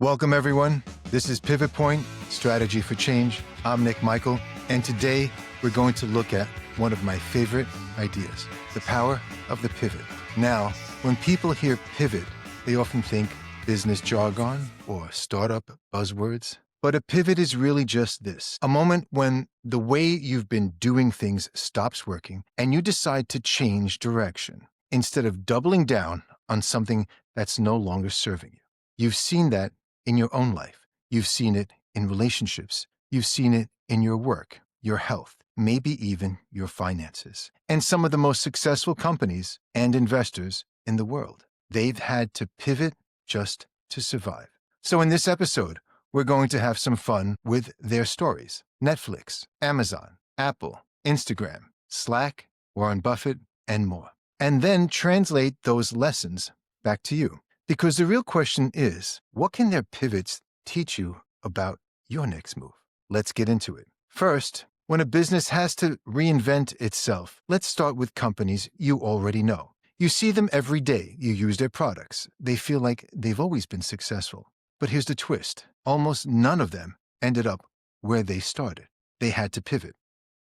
Welcome, everyone. This is Pivot Point, Strategy for Change. I'm Nick Michael, and today we're going to look at one of my favorite ideas, the power of the pivot. Now, when people hear pivot, they often think business jargon or startup buzzwords. But a pivot is really just this, a moment when the way you've been doing things stops working and you decide to change direction instead of doubling down on something that's no longer serving you. You've seen that in your own life. You've seen it in relationships. You've seen it in your work, your health, maybe even your finances. And some of the most successful companies and investors in the world, they've had to pivot just to survive. So in this episode, we're going to have some fun with their stories. Netflix, Amazon, Apple, Instagram, Slack, Warren Buffett, and more. And then translate those lessons back to you. Because the real question is, what can their pivots teach you about your next move? Let's get into it. First, when a business has to reinvent itself, let's start with companies you already know. You see them every day. You use their products. They feel like they've always been successful. But here's the twist. Almost none of them ended up where they started. They had to pivot.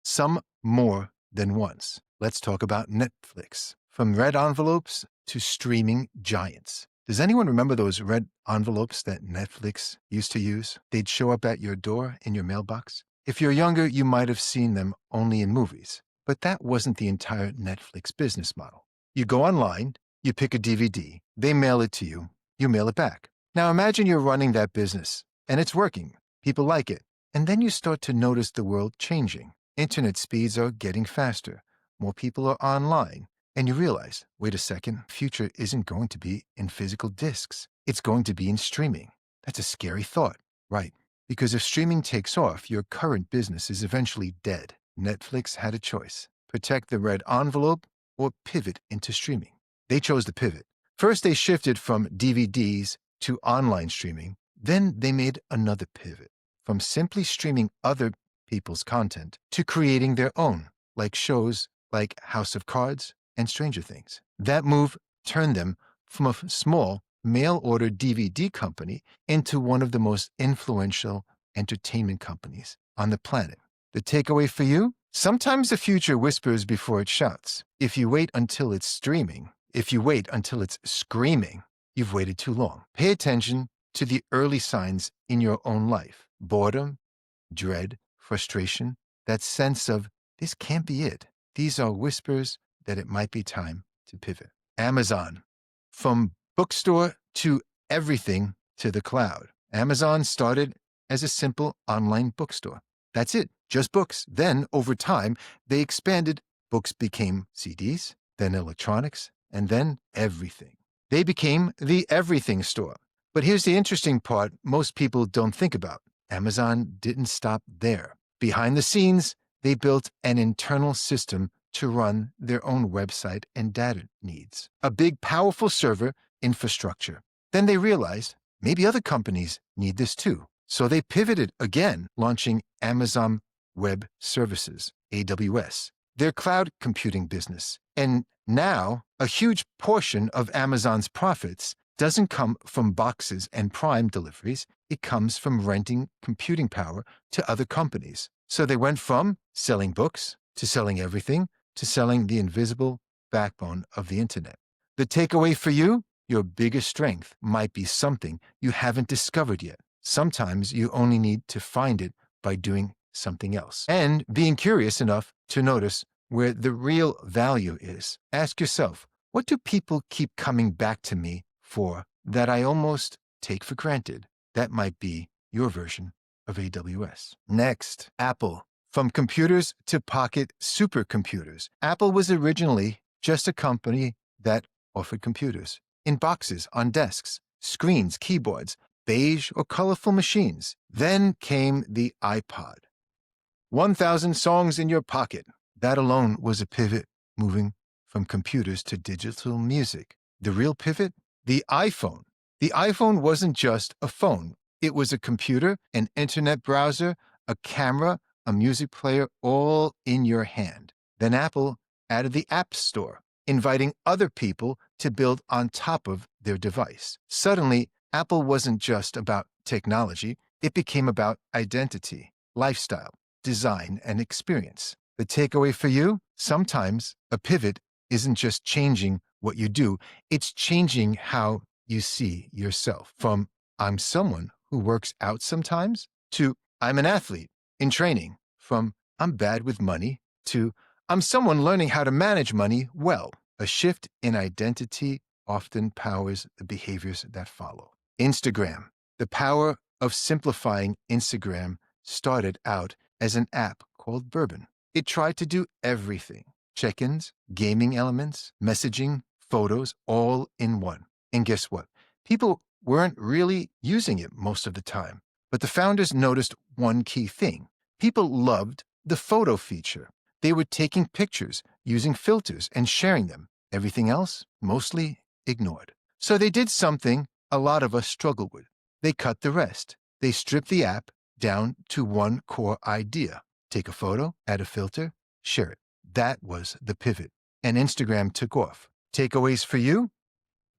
Some more than once. Let's talk about Netflix. From red envelopes to streaming giants. Does anyone remember those red envelopes that Netflix used to use? They'd show up at your door in your mailbox. If you're younger, you might have seen them only in movies. But that wasn't the entire Netflix business model. You go online, you pick a DVD, they mail it to you, you mail it back. Now imagine you're running that business, and it's working. People like it. And then you start to notice the world changing. Internet speeds are getting faster. More people are online. And you realize, wait a second, future isn't going to be in physical discs. It's going to be in streaming. That's a scary thought, right? Because if streaming takes off, your current business is eventually dead. Netflix had a choice. Protect the red envelope or pivot into streaming. They chose to pivot. First, they shifted from DVDs to online streaming. Then they made another pivot from simply streaming other people's content to creating their own, like shows like House of Cards and Stranger Things. That move turned them from a small mail-order DVD company into one of the most influential entertainment companies on the planet. The takeaway for you? Sometimes the future whispers before it shouts. If you wait until it's streaming, if you wait until it's screaming, you've waited too long. Pay attention to the early signs in your own life. Boredom, dread, frustration, that sense of, this can't be it. These are whispers that it might be time to pivot. Amazon. From bookstore to everything to the cloud. Amazon started as a simple online bookstore. That's it, just books. Then, over time, they expanded. Books became CDs, then electronics, and then everything. They became the everything store. But here's the interesting part most people don't think about. Amazon didn't stop there. Behind the scenes, they built an internal system to run their own website and data needs. A big, powerful server infrastructure. Then they realized maybe other companies need this too. So they pivoted again, launching Amazon Web Services, AWS, their cloud computing business. And now, a huge portion of Amazon's profits doesn't come from boxes and Prime deliveries. It comes from renting computing power to other companies. So they went from selling books to selling everything to selling the invisible backbone of the internet. The takeaway for you? Your biggest strength might be something you haven't discovered yet. Sometimes you only need to find it by doing something else and being curious enough to notice where the real value is. Ask yourself, what do people keep coming back to me for that I almost take for granted? That might be your version of AWS. Next, Apple. From computers to pocket supercomputers. Apple was originally just a company that offered computers in boxes, on desks, screens, keyboards, beige or colorful machines. Then came the iPod. 1,000 songs in your pocket. That alone was a pivot, moving from computers to digital music. The real pivot? The iPhone. The iPhone wasn't just a phone. It was a computer, an internet browser, a camera, a music player, all in your hand. Then Apple added the App Store, inviting other people to build on top of their device. Suddenly, Apple wasn't just about technology, it became about identity, lifestyle, design, and experience. The takeaway for you? Sometimes a pivot isn't just changing what you do, it's changing how you see yourself. From I'm someone who works out sometimes to I'm an athlete in training. From I'm bad with money to I'm someone learning how to manage money well. A shift in identity often powers the behaviors that follow. Instagram. The power of simplifying Instagram started out as an app called Bourbon. It tried to do everything: check-ins, gaming elements, messaging, photos, all in one. And guess what? People weren't really using it most of the time. But the founders noticed one key thing. People loved the photo feature. They were taking pictures, using filters, and sharing them. Everything else, mostly ignored. So they did something a lot of us struggle with. They cut the rest. They stripped the app down to one core idea. Take a photo, add a filter, share it. That was the pivot. And Instagram took off. Takeaways for you?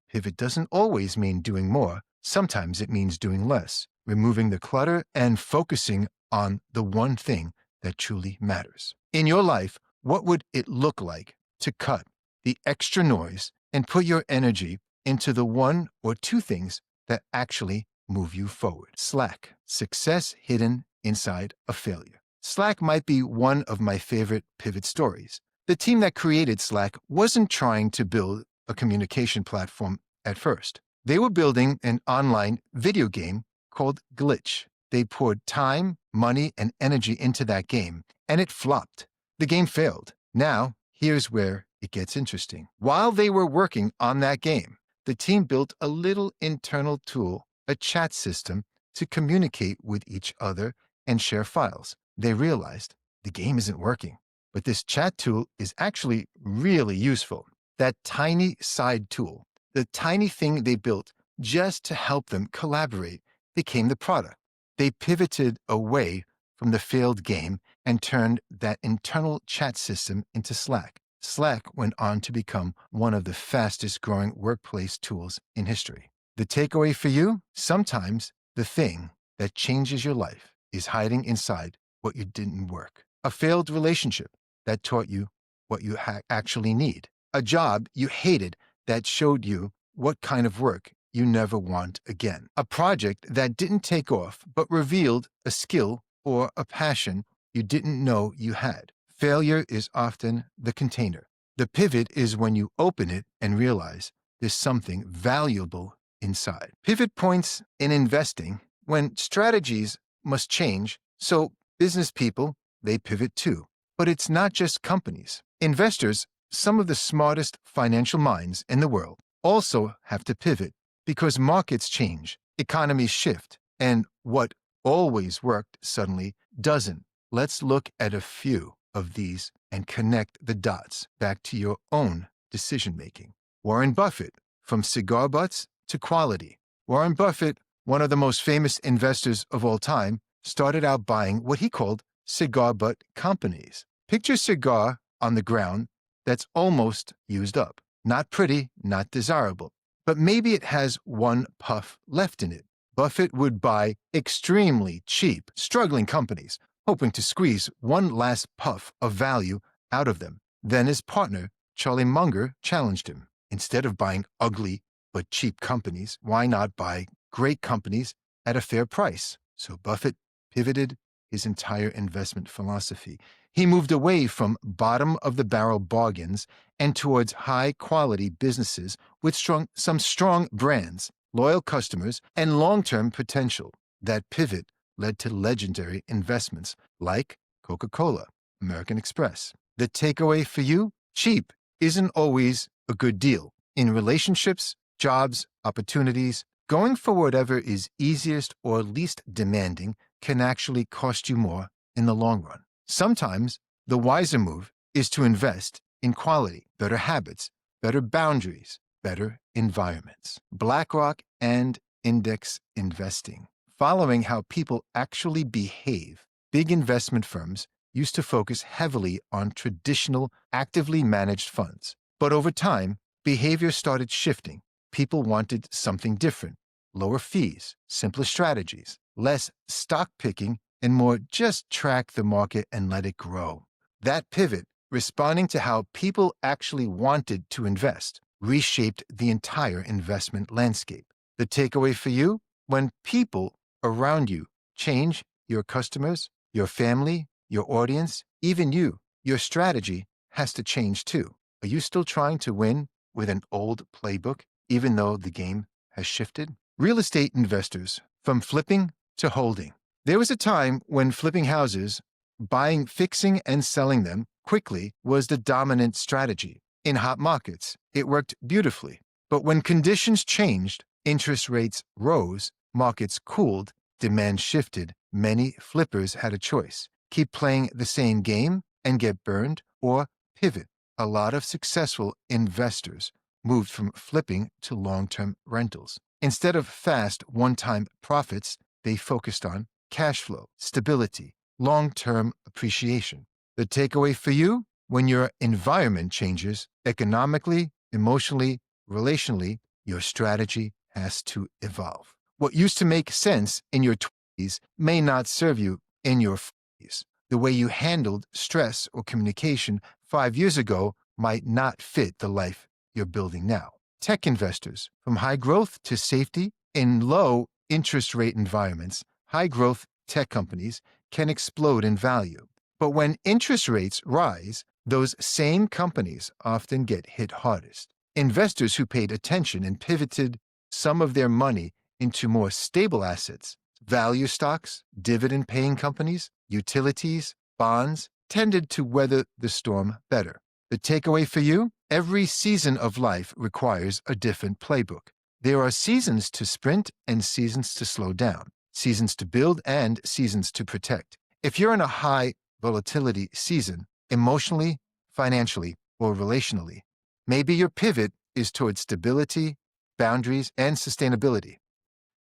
Pivot doesn't always mean doing more. Sometimes it means doing less, removing the clutter and focusing on the one thing that truly matters. In your life, what would it look like to cut the extra noise and put your energy into the one or two things that actually move you forward? Slack. Success hidden inside a failure. Slack might be one of my favorite pivot stories. The team that created Slack wasn't trying to build a communication platform at first. They were building an online video game called Glitch. They poured time, money, and energy into that game, and it flopped. The game failed. Now, here's where it gets interesting. While they were working on that game, the team built a little internal tool, a chat system, to communicate with each other and share files. They realized the game isn't working, but this chat tool is actually really useful. That tiny side tool, the tiny thing they built just to help them collaborate, became the product. They pivoted away from the failed game and turned that internal chat system into Slack. Slack went on to become one of the fastest growing workplace tools in history. The takeaway for you? Sometimes the thing that changes your life is hiding inside what you didn't work. A failed relationship that taught you what you actually need. A job you hated that showed you what kind of work you never want again. A project that didn't take off but revealed a skill or a passion you didn't know you had. Failure is often the container. The pivot is when you open it and realize there's something valuable inside. Pivot points in investing when strategies must change, so business people, they pivot too. But it's not just companies. Investors, some of the smartest financial minds in the world, also have to pivot because markets change, economies shift, and what always worked suddenly doesn't. Let's look at a few of these and connect the dots back to your own decision-making. Warren Buffett, from cigar butts to quality. Warren Buffett, one of the most famous investors of all time, started out buying what he called cigar butt companies. Picture a cigar on the ground that's almost used up. Not pretty, not desirable, but maybe it has one puff left in it. Buffett would buy extremely cheap, struggling companies, hoping to squeeze one last puff of value out of them. Then his partner, Charlie Munger, challenged him. Instead of buying ugly but cheap companies, why not buy great companies at a fair price? So Buffett pivoted his entire investment philosophy. He moved away from bottom-of-the-barrel bargains and towards high-quality businesses with some strong brands, loyal customers, and long-term potential. That pivot led to legendary investments like Coca-Cola, American Express. The takeaway for you? Cheap isn't always a good deal. In relationships, jobs, opportunities, going for whatever is easiest or least demanding can actually cost you more in the long run. Sometimes the wiser move is to invest in quality, better habits, better boundaries, better environments. BlackRock and index investing. Following how people actually behave, big investment firms used to focus heavily on traditional, actively managed funds. But over time, behavior started shifting. People wanted something different, lower fees, simpler strategies, less stock picking, and more just track the market and let it grow. That pivot, responding to how people actually wanted to invest, reshaped the entire investment landscape. The takeaway for you? When people around you change, your customers, your family, your audience, even you, your strategy has to change too. Are you still trying to win with an old playbook, even though the game has shifted? Real estate investors, from flipping to holding. There was a time when flipping houses, buying, fixing, and selling them quickly was the dominant strategy. In hot markets, it worked beautifully. But when conditions changed, interest rates rose, markets cooled, demand shifted, many flippers had a choice: keep playing the same game and get burned, or pivot. A lot of successful investors moved from flipping to long-term rentals. Instead of fast, one-time profits, they focused on cash flow, stability, long-term appreciation. The takeaway for you? When your environment changes, economically, emotionally, relationally, your strategy has to evolve. What used to make sense in your 20s may not serve you in your 40s. The way you handled stress or communication 5 years ago might not fit the life you're building now. Tech investors, from high growth to safety, in low interest rate environments, high growth tech companies can explode in value. But when interest rates rise, those same companies often get hit hardest. Investors who paid attention and pivoted some of their money into more stable assets, value stocks, dividend-paying companies, utilities, bonds, tended to weather the storm better. The takeaway for you? Every season of life requires a different playbook. There are seasons to sprint and seasons to slow down, seasons to build and seasons to protect. If you're in a high volatility season, emotionally, financially, or relationally, maybe your pivot is towards stability, boundaries, and sustainability.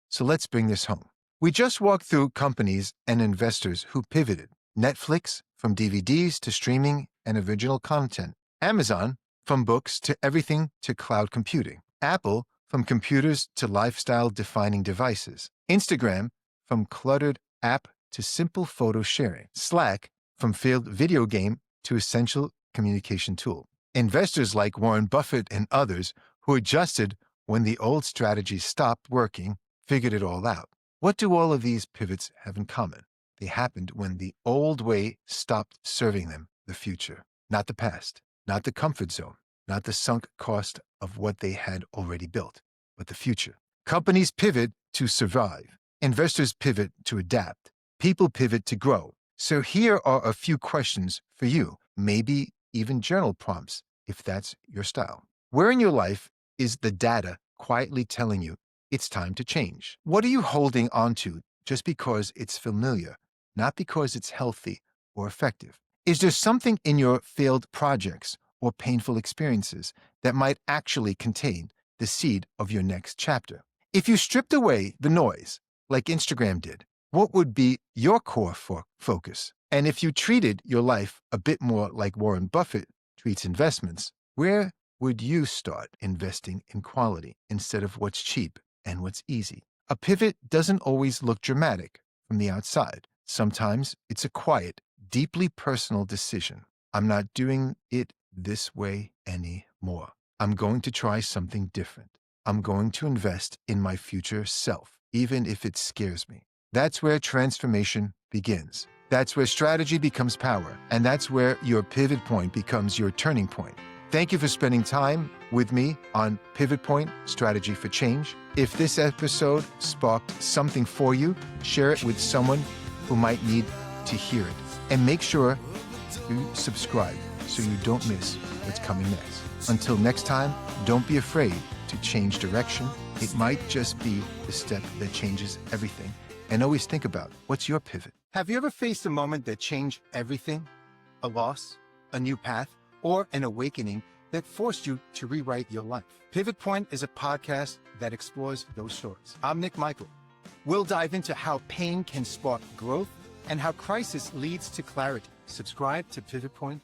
So let's bring this home. We just walked through companies and investors who pivoted. Netflix, from DVDs to streaming and original content. Amazon, from books to everything to cloud computing. Apple, from computers to lifestyle-defining devices. Instagram, from cluttered app to simple photo sharing. Slack, from failed video game to essential communication tool. Investors like Warren Buffett and others who adjusted when the old strategy stopped working, figured it all out. What do all of these pivots have in common? They happened when the old way stopped serving them the future, not the past, not the comfort zone, not the sunk cost of what they had already built, but the future. Companies pivot to survive. Investors pivot to adapt. People pivot to grow. So here are a few questions for you, maybe even journal prompts if that's your style. Where in your life is the data quietly telling you it's time to change? What are you holding on to just because it's familiar, not because it's healthy or effective? Is there something in your failed projects or painful experiences that might actually contain the seed of your next chapter? If you stripped away the noise, like Instagram did, what would be your core focus? And if you treated your life a bit more like Warren Buffett treats investments, where would you start investing in quality instead of what's cheap and what's easy? A pivot doesn't always look dramatic from the outside. Sometimes it's a quiet, deeply personal decision. I'm not doing it this way anymore. I'm going to try something different. I'm going to invest in my future self, even if it scares me. That's where transformation begins. That's where strategy becomes power. And that's where your pivot point becomes your turning point. Thank you for spending time with me on Pivot Point Strategy for Change. If this episode sparked something for you, share it with someone who might need to hear it. And make sure you subscribe so you don't miss what's coming next. Until next time, don't be afraid to change direction. It might just be the step that changes everything. And always think about, what's your pivot? Have you ever faced a moment that changed everything? A loss, a new path, or an awakening that forced you to rewrite your life? Pivot Point is a podcast that explores those stories. I'm Nick Michael. We'll dive into how pain can spark growth and how crisis leads to clarity. Subscribe to Pivot Point